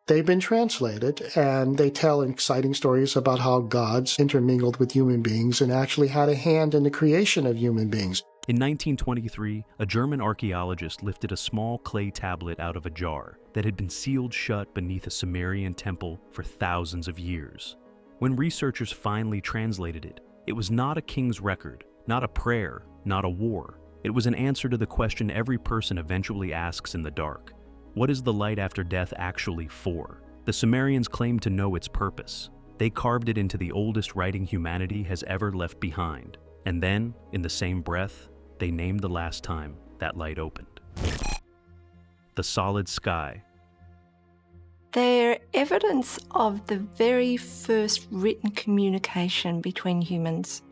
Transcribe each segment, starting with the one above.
They've been translated, and they tell exciting stories about how gods intermingled with human beings and actually had a hand in the creation of human beings. In 1923, a German archaeologist lifted a small clay tablet out of a jar that had been sealed shut beneath a Sumerian temple for thousands of years. When researchers finally translated it, it was not a king's record, not a prayer, not a war. It was an answer to the question every person eventually asks in the dark. What is the light after death actually for? The Sumerians claimed to know its purpose. They carved it into the oldest writing humanity has ever left behind. And then, in the same breath, they named the last time that light opened. The solid sky. They're evidence of the very first written communication between humans.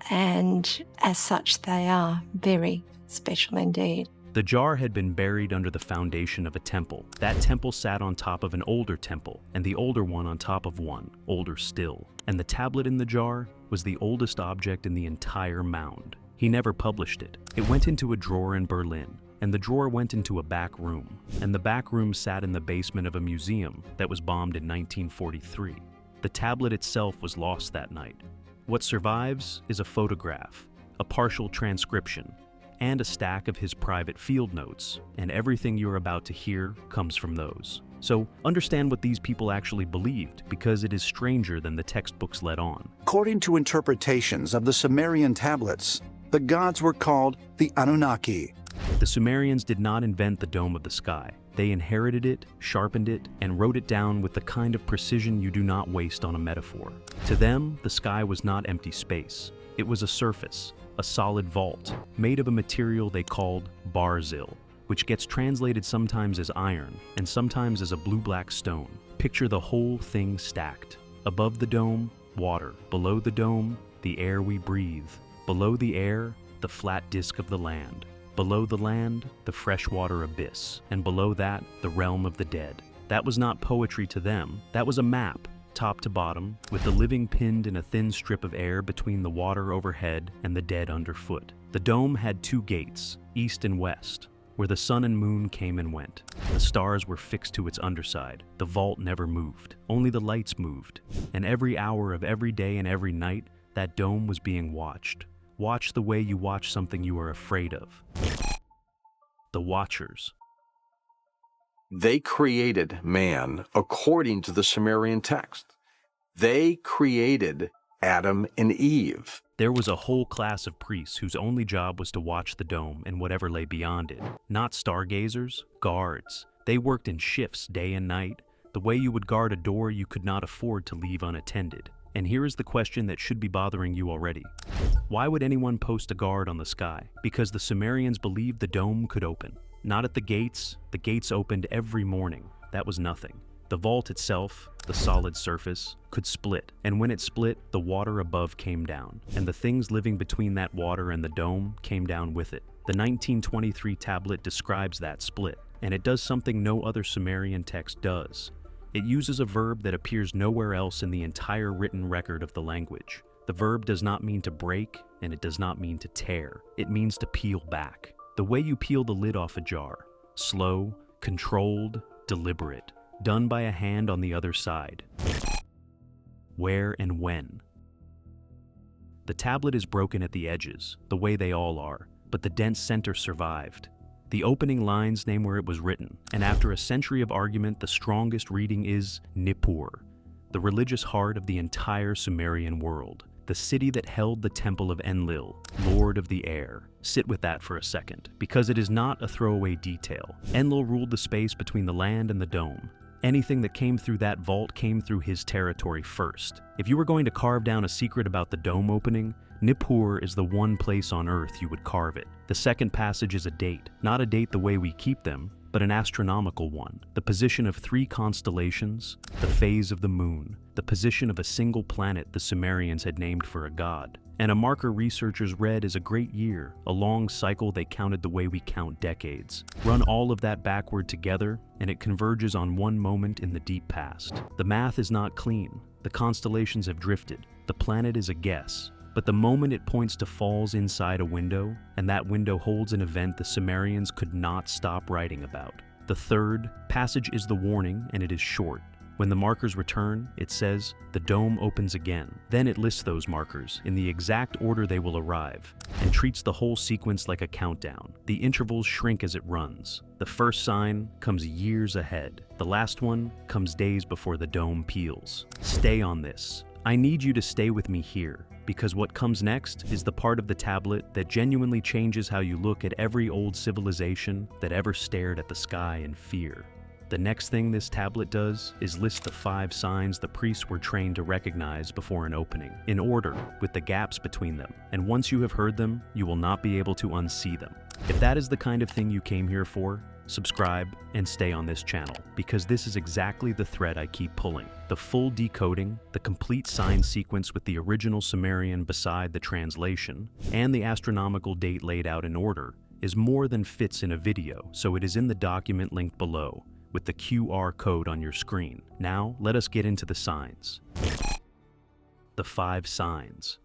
And as such, they are very special indeed. The jar had been buried under the foundation of a temple. That temple sat on top of an older temple, and the older one on top of one, older still. And the tablet in the jar was the oldest object in the entire mound. He never published it. It went into a drawer in Berlin, and the drawer went into a back room, and the back room sat in the basement of a museum that was bombed in 1943. The tablet itself was lost that night. What survives is a photograph, a partial transcription, and a stack of his private field notes, and everything you're about to hear comes from those. So understand what these people actually believed, because it is stranger than the textbooks let on. According to interpretations of the Sumerian tablets, the gods were called the Anunnaki. The Sumerians did not invent the dome of the sky. They inherited it, sharpened it, and wrote it down with the kind of precision you do not waste on a metaphor. To them, the sky was not empty space. It was a surface, a solid vault, made of a material they called barzil, which gets translated sometimes as iron and sometimes as a blue-black stone. Picture the whole thing stacked. Above the dome, water. Below the dome, the air we breathe. Below the air, the flat disk of the land. Below the land, the freshwater abyss. And below that, the realm of the dead. That was not poetry to them. That was a map, top to bottom, with the living pinned in a thin strip of air between the water overhead and the dead underfoot. The dome had two gates, east and west, where the sun and moon came and went. The stars were fixed to its underside. The vault never moved. Only the lights moved. And every hour of every day and every night, that dome was being watched. Watched the way you watch something you are afraid of. The Watchers. They created man according to the Sumerian text. They created Adam and Eve. There was a whole class of priests whose only job was to watch the dome and whatever lay beyond it. Not stargazers, guards. They worked in shifts day and night, the way you would guard a door you could not afford to leave unattended. And here is the question that should be bothering you already. Why would anyone post a guard on the sky? Because the Sumerians believed the dome could open. Not at the gates opened every morning. That was nothing. The vault itself, the solid surface, could split, and when it split, the water above came down, and the things living between that water and the dome came down with it. The 1923 tablet describes that split, and it does something no other Sumerian text does. It uses a verb that appears nowhere else in the entire written record of the language. The verb does not mean to break, and it does not mean to tear. It means to peel back. The way you peel the lid off a jar. Slow, controlled, deliberate. Done by a hand on the other side. Where and when? The tablet is broken at the edges, the way they all are, but the dense center survived. The opening lines name where it was written, and after a century of argument, the strongest reading is Nippur, the religious heart of the entire Sumerian world, the city that held the temple of Enlil, Lord of the Air. Sit with that for a second, because it is not a throwaway detail. Enlil ruled the space between the land and the dome. Anything that came through that vault came through his territory first. If you were going to carve down a secret about the dome opening, Nippur is the one place on Earth you would carve it. The second passage is a date, not a date the way we keep them, but an astronomical one. The position of 3 constellations, the phase of the moon, the position of a single planet the Sumerians had named for a god, and a marker researchers read as a great year, a long cycle they counted the way we count decades. Run all of that backward together, and it converges on one moment in the deep past. The math is not clean. The constellations have drifted. The planet is a guess. But the moment it points to falls inside a window, and that window holds an event the Sumerians could not stop writing about. The third passage is the warning, and it is short. When the markers return, it says, the dome opens again. Then it lists those markers in the exact order they will arrive and treats the whole sequence like a countdown. The intervals shrink as it runs. The first sign comes years ahead. The last one comes days before the dome peels. Stay on this. I need you to stay with me here, because what comes next is the part of the tablet that genuinely changes how you look at every old civilization that ever stared at the sky in fear. The next thing this tablet does is list the 5 signs the priests were trained to recognize before an opening, in order, with the gaps between them. And once you have heard them, you will not be able to unsee them. If that is the kind of thing you came here for, subscribe and stay on this channel, because this is exactly the thread I keep pulling. The full decoding, the complete sign sequence with the original Sumerian beside the translation, and the astronomical date laid out in order, is more than fits in a video, so it is in the document linked below, with the QR code on your screen. Now, let us get into the signs. The 5 signs.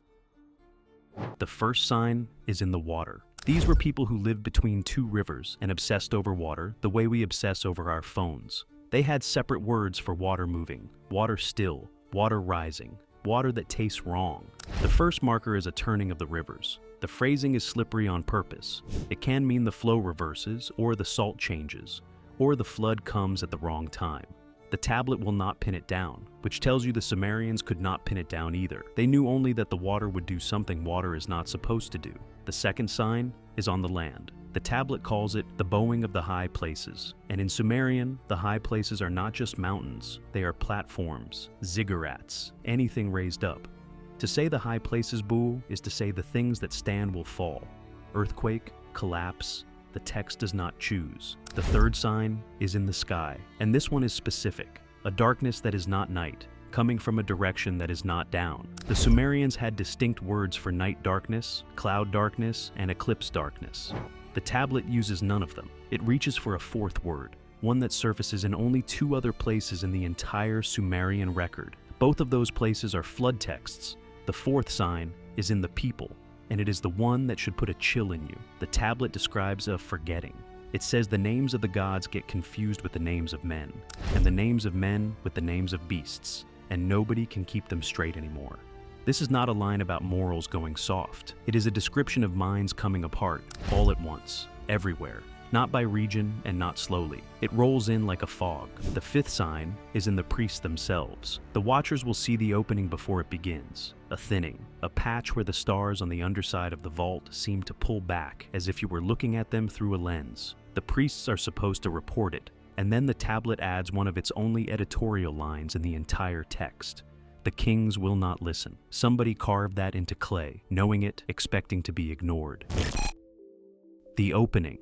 The first sign is in the water. These were people who lived between 2 rivers and obsessed over water the way we obsess over our phones. They had separate words for water moving, water still, water rising, water that tastes wrong. The first marker is a turning of the rivers. The phrasing is slippery on purpose. It can mean the flow reverses, or the salt changes, or the flood comes at the wrong time. The tablet will not pin it down, which tells you the Sumerians could not pin it down either. They knew only that the water would do something water is not supposed to do. The second sign is on the land. The tablet calls it the bowing of the high places. And in Sumerian, the high places are not just mountains, they are platforms, ziggurats, anything raised up. To say the high places bow is to say the things that stand will fall. Earthquake, collapse, the text does not choose. The third sign is in the sky, and this one is specific, a darkness that is not night, coming from a direction that is not down. The Sumerians had distinct words for night darkness, cloud darkness, and eclipse darkness. The tablet uses none of them. It reaches for a 4th word, one that surfaces in only 2 other places in the entire Sumerian record. Both of those places are flood texts. The 4th sign is in the people, and it is the one that should put a chill in you. The tablet describes a forgetting. It says the names of the gods get confused with the names of men, and the names of men with the names of beasts, and nobody can keep them straight anymore. This is not a line about morals going soft. It is a description of minds coming apart, all at once, everywhere, not by region and not slowly. It rolls in like a fog. The 5th sign is in the priests themselves. The watchers will see the opening before it begins. A thinning, a patch where the stars on the underside of the vault seem to pull back as if you were looking at them through a lens. The priests are supposed to report it, and then the tablet adds one of its only editorial lines in the entire text. The kings will not listen. Somebody carved that into clay, knowing it, expecting to be ignored. The opening.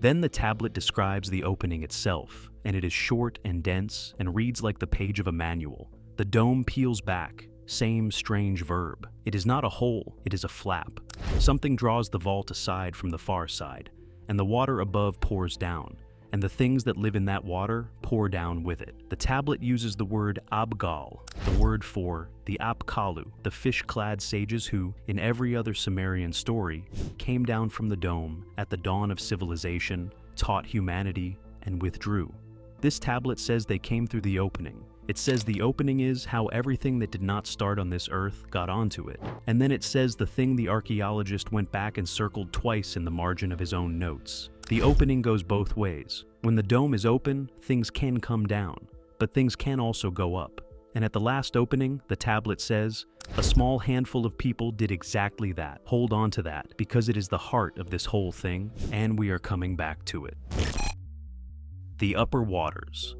Then the tablet describes the opening itself, and it is short and dense and reads like the page of a manual. The dome peels back, same strange verb. It is not a hole, it is a flap. Something draws the vault aside from the far side, and the water above pours down, and the things that live in that water pour down with it. The tablet uses the word abgal, the word for the apkalu, the fish-clad sages who, in every other Sumerian story, came down from the dome at the dawn of civilization, taught humanity, and withdrew. This tablet says they came through the opening. It says the opening is how everything that did not start on this earth got onto it. And then it says the thing the archaeologist went back and circled twice in the margin of his own notes. The opening goes both ways. When the dome is open, things can come down, but things can also go up. And at the last opening, the tablet says, a small handful of people did exactly that. Hold on to that, because it is the heart of this whole thing, and we are coming back to it. The upper waters.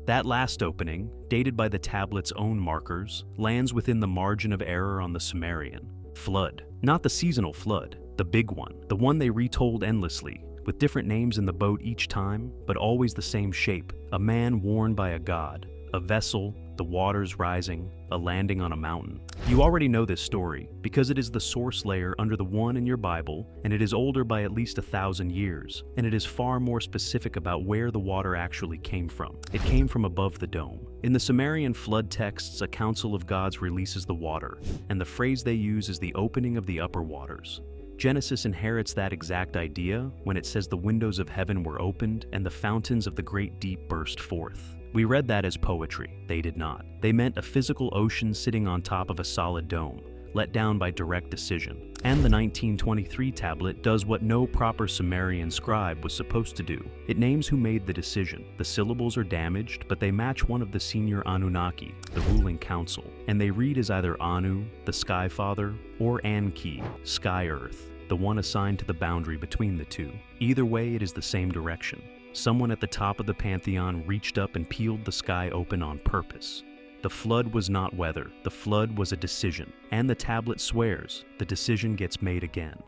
That last opening, dated by the tablet's own markers, lands within the margin of error on the Sumerian. Flood. Not the seasonal flood, the big one, the one they retold endlessly, with different names in the boat each time, but always the same shape. A man worn by a god, a vessel, the waters rising, a landing on a mountain. You already know this story, because it is the source layer under the one in your Bible, and it is older by at least 1,000 years, and it is far more specific about where the water actually came from. It came from above the dome. In the Sumerian flood texts, a council of gods releases the water, and the phrase they use is the opening of the upper waters. Genesis inherits that exact idea when it says the windows of heaven were opened and the fountains of the great deep burst forth. We read that as poetry. They did not. They meant a physical ocean sitting on top of a solid dome, let down by direct decision. And the 1923 tablet does what no proper Sumerian scribe was supposed to do. It names who made the decision. The syllables are damaged, but they match one of the senior Anunnaki, the ruling council, and they read as either Anu, the Sky Father, or Anki, Sky Earth, the one assigned to the boundary between the two. Either way, it is the same direction. Someone at the top of the pantheon reached up and peeled the sky open on purpose. The flood was not weather, the flood was a decision, and the tablet swears the decision gets made again.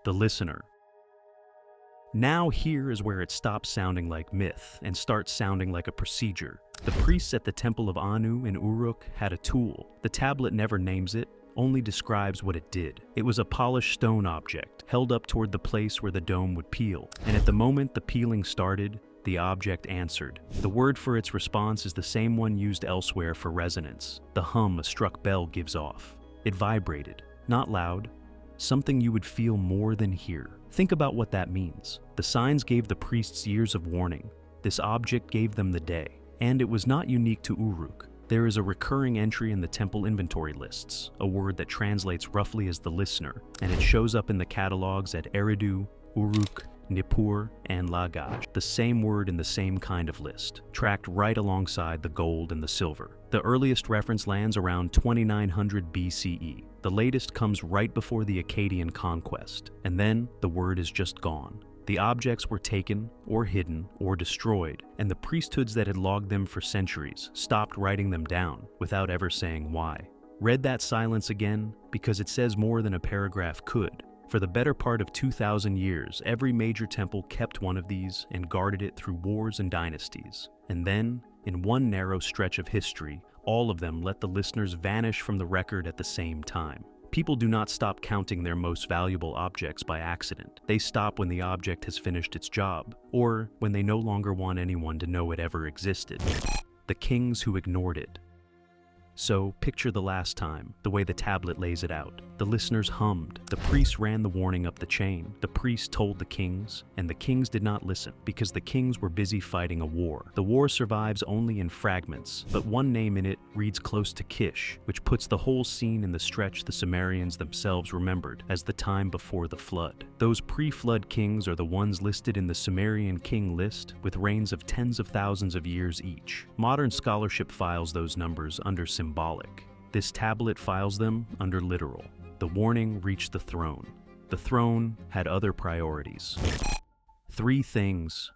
The listener. Now here is where it stops sounding like myth and starts sounding like a procedure. The priests at the temple of Anu in Uruk had a tool. The tablet never names it, only describes what it did. It was a polished stone object held up toward the place where the dome would peel, and at the moment the peeling started, the object answered. The word for its response is the same one used elsewhere for resonance, the hum a struck bell gives off. It vibrated, not loud, something you would feel more than hear. Think about what that means. The signs gave the priests years of warning. This object gave them the day. And it was not unique to Uruk. There is a recurring entry in the temple inventory lists, a word that translates roughly as the listener, and it shows up in the catalogs at Eridu, Uruk, Nippur, and Lagash, the same word in the same kind of list, tracked right alongside the gold and the silver. The earliest reference lands around 2900 BCE. The latest comes right before the Akkadian conquest, and then the word is just gone. The objects were taken, or hidden, or destroyed, and the priesthoods that had logged them for centuries stopped writing them down without ever saying why. Read that silence again because it says more than a paragraph could. For the better part of 2,000 years, every major temple kept one of these and guarded it through wars and dynasties. And then, in one narrow stretch of history, all of them let the listeners vanish from the record at the same time. People do not stop counting their most valuable objects by accident. They stop when the object has finished its job, or when they no longer want anyone to know it ever existed. The kings who ignored it. So, picture the last time, the way the tablet lays it out. The listeners hummed. The priests ran the warning up the chain. The priests told the kings, and the kings did not listen, because the kings were busy fighting a war. The war survives only in fragments, but one name in it reads close to Kish, which puts the whole scene in the stretch the Sumerians themselves remembered as the time before the flood. Those pre-flood kings are the ones listed in the Sumerian king list, with reigns of tens of thousands of years each. Modern scholarship files those numbers under symbolic. This tablet files them under literal. The warning reached the throne. The throne had other priorities. 3 things.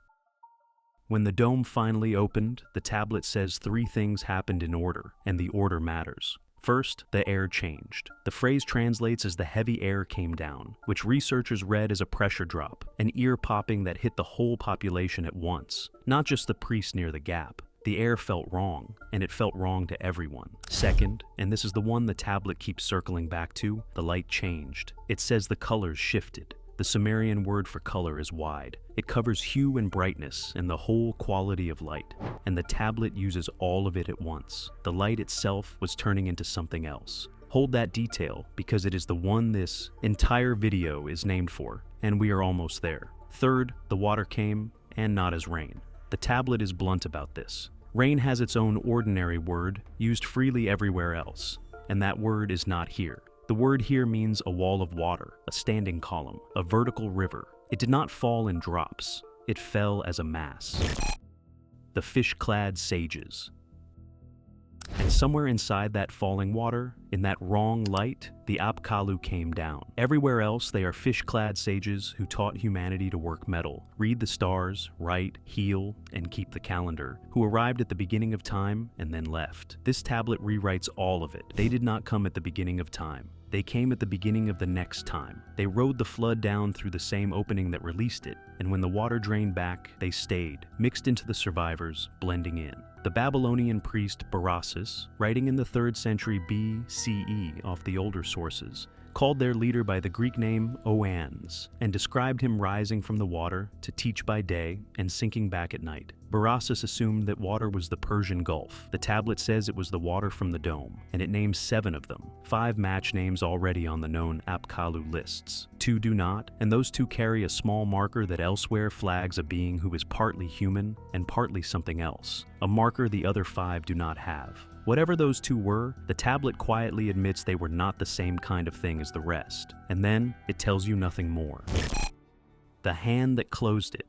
When the dome finally opened, the tablet says 3 things happened in order, and the order matters. First, the air changed. The phrase translates as the heavy air came down, which researchers read as a pressure drop, an ear popping that hit the whole population at once, not just the priests near the gap. The air felt wrong, and it felt wrong to everyone. Second, and this is the one the tablet keeps circling back to, the light changed. It says the colors shifted. The Sumerian word for color is wide. It covers hue and brightness and the whole quality of light, and the tablet uses all of it at once. The light itself was turning into something else. Hold that detail, because it is the one this entire video is named for, and we are almost there. Third, the water came, and not as rain. The tablet is blunt about this. Rain has its own ordinary word, used freely everywhere else, and that word is not here. The word here means a wall of water, a standing column, a vertical river. It did not fall in drops. It fell as a mass. The fish-clad sages. And somewhere inside that falling water, in that wrong light, the Apkallu came down. Everywhere else, they are fish-clad sages who taught humanity to work metal, read the stars, write, heal, and keep the calendar, who arrived at the beginning of time and then left. This tablet rewrites all of it. They did not come at the beginning of time. They came at the beginning of the next time. They rode the flood down through the same opening that released it, and when the water drained back, they stayed, mixed into the survivors, blending in. The Babylonian priest Berossus, writing in the 3rd century BCE off the older sources, called their leader by the Greek name Oannes, and described him rising from the water to teach by day and sinking back at night. Berossus assumed that water was the Persian Gulf. The tablet says it was the water from the dome, and it names 7 of them. 5 match names already on the known Apkallu lists. 2 do not, and those 2 carry a small marker that elsewhere flags a being who is partly human and partly something else, a marker the other 5 do not have. Whatever those 2 were, the tablet quietly admits they were not the same kind of thing as the rest, and then it tells you nothing more. The hand that closed it.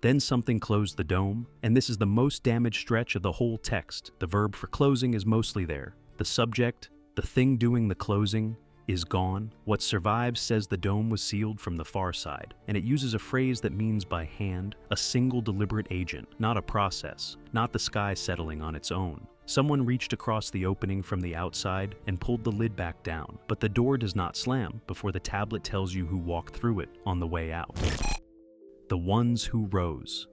Then something closed the dome, and this is the most damaged stretch of the whole text. The verb for closing is mostly there. The subject, the thing doing the closing, is gone. What survives says the dome was sealed from the far side, and it uses a phrase that means by hand, a single deliberate agent, not a process, not the sky settling on its own. Someone reached across the opening from the outside and pulled the lid back down, but the door does not slam before the tablet tells you who walked through it on the way out. The ones who rose.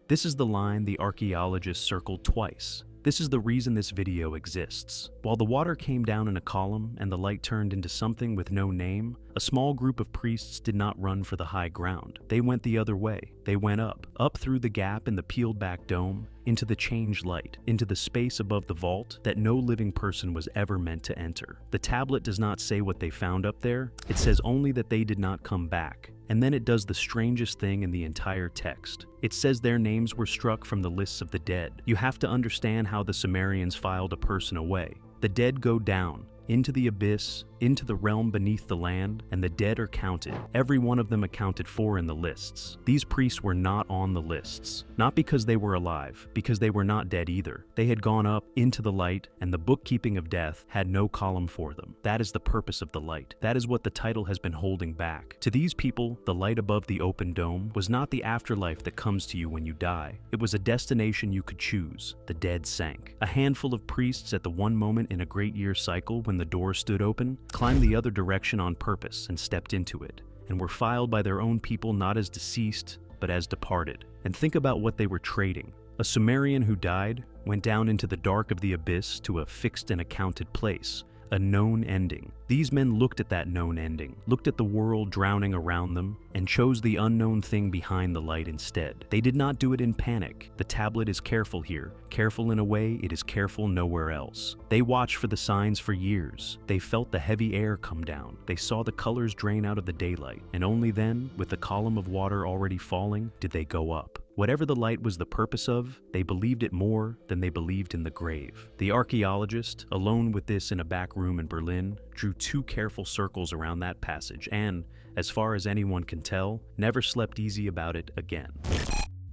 This is the line the archaeologists circled twice. This is the reason this video exists. While the water came down in a column and the light turned into something with no name, a small group of priests did not run for the high ground. They went the other way. They went up through the gap in the peeled back dome, into the changed light, into the space above the vault that no living person was ever meant to enter. The tablet does not say what they found up there. It says only that they did not come back. And then it does the strangest thing in the entire text. It says their names were struck from the lists of the dead. You have to understand how the Sumerians filed a person away. The dead go down, into the abyss, into the realm beneath the land, and the dead are counted. Every one of them accounted for in the lists. These priests were not on the lists. Not because they were alive, because they were not dead either. They had gone up into the light, and the bookkeeping of death had no column for them. That is the purpose of the light. That is what the title has been holding back. To these people, the light above the open dome was not the afterlife that comes to you when you die. It was a destination you could choose. The dead sank. A handful of priests at the one moment in a great year cycle when the door stood open, climbed the other direction on purpose and stepped into it, and were filed by their own people not as deceased, but as departed. And think about what they were trading. A Sumerian who died went down into the dark of the abyss to a fixed and accounted place, a known ending. These men looked at that known ending, looked at the world drowning around them, and chose the unknown thing behind the light instead. They did not do it in panic. The tablet is careful here, careful in a way it is careful nowhere else. They watched for the signs for years. They felt the heavy air come down. They saw the colors drain out of the daylight, and only then, with the column of water already falling, did they go up. Whatever the light was the purpose of, they believed it more than they believed in the grave. The archaeologist, alone with this in a back room in Berlin, drew 2 careful circles around that passage and, as far as anyone can tell, never slept easy about it again.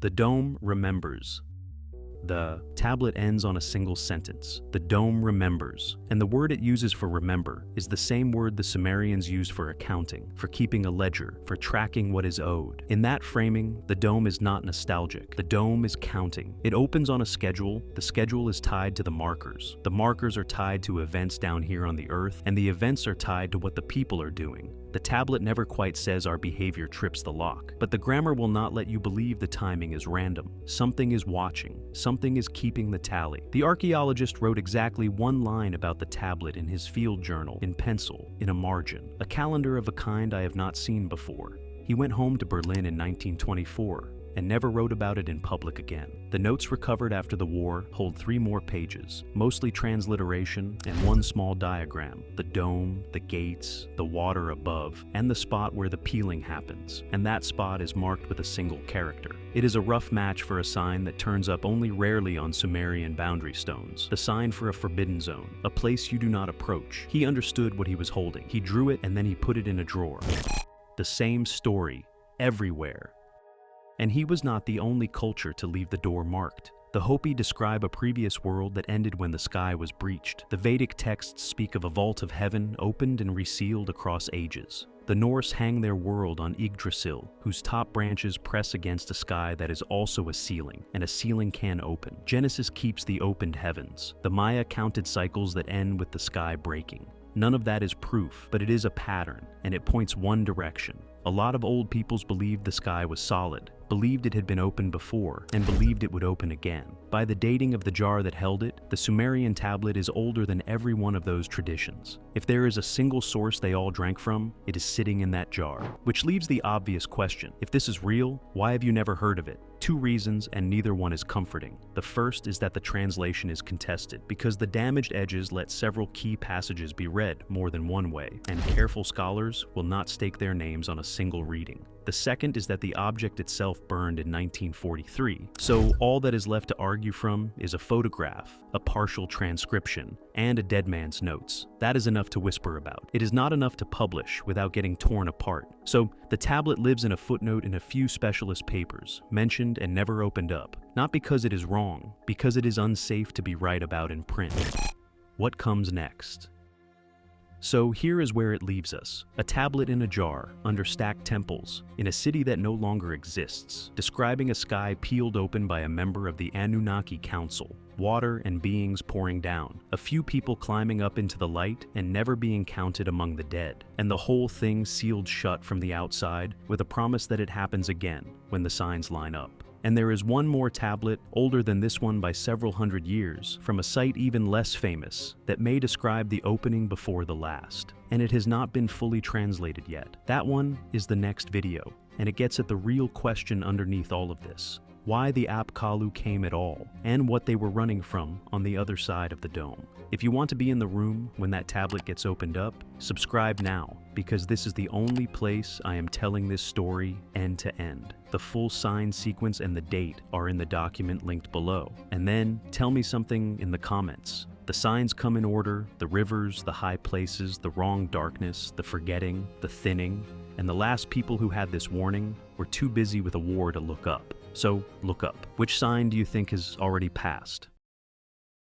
The dome remembers. The tablet ends on a single sentence. The dome remembers. And the word it uses for remember is the same word the Sumerians used for accounting, for keeping a ledger, for tracking what is owed. In that framing, the dome is not nostalgic. The dome is counting. It opens on a schedule. The schedule is tied to the markers. The markers are tied to events down here on the earth, and the events are tied to what the people are doing. The tablet never quite says our behavior trips the lock, but the grammar will not let you believe the timing is random. Something is watching. Something is keeping the tally. The archaeologist wrote exactly 1 line about the tablet in his field journal, in pencil, in a margin, a calendar of a kind I have not seen before. He went home to Berlin in 1924 and never wrote about it in public again. The notes recovered after the war hold 3 more pages, mostly transliteration and 1 small diagram, the dome, the gates, the water above, and the spot where the peeling happens, and that spot is marked with a single character. It is a rough match for a sign that turns up only rarely on Sumerian boundary stones, the sign for a forbidden zone, a place you do not approach. He understood what he was holding. He drew it and then he put it in a drawer. The same story, everywhere. And he was not the only culture to leave the door marked. The Hopi describe a previous world that ended when the sky was breached. The Vedic texts speak of a vault of heaven opened and resealed across ages. The Norse hang their world on Yggdrasil, whose top branches press against a sky that is also a ceiling, and a ceiling can open. Genesis keeps the opened heavens. The Maya counted cycles that end with the sky breaking. None of that is proof, but it is a pattern, and it points one direction. A lot of old peoples believed the sky was solid, believed it had been opened before, and believed it would open again. By the dating of the jar that held it, the Sumerian tablet is older than every one of those traditions. If there is a single source they all drank from, it is sitting in that jar. Which leaves the obvious question: if this is real, why have you never heard of it? Two reasons, and neither one is comforting. The first is that the translation is contested, because the damaged edges let several key passages be read more than one way, and careful scholars will not stake their names on a single reading. The second is that the object itself burned in 1943, so all that is left to argue from is a photograph, a partial transcription, and a dead man's notes. That is enough to whisper about. It is not enough to publish without getting torn apart. So the tablet lives in a footnote in a few specialist papers, mentioned and never opened up. Not because it is wrong, because it is unsafe to be right about in print. What comes next? So here is where it leaves us. A tablet in a jar, under stacked temples, in a city that no longer exists, describing a sky peeled open by a member of the Anunnaki Council, water and beings pouring down, a few people climbing up into the light and never being counted among the dead, and the whole thing sealed shut from the outside with a promise that it happens again when the signs line up. And there is one more tablet, older than this one by several hundred years, from a site even less famous, that may describe the opening before the last. And it has not been fully translated yet. That one is the next video, and it gets at the real question underneath all of this: why the Apkallu came at all, and what they were running from on the other side of the dome. If you want to be in the room when that tablet gets opened up, subscribe now, because this is the only place I am telling this story end to end. The full sign sequence and the date are in the document linked below. And then tell me something in the comments. The signs come in order: the rivers, the high places, the wrong darkness, the forgetting, the thinning, and the last people who had this warning were too busy with a war to look up. So look up. Which sign do you think has already passed?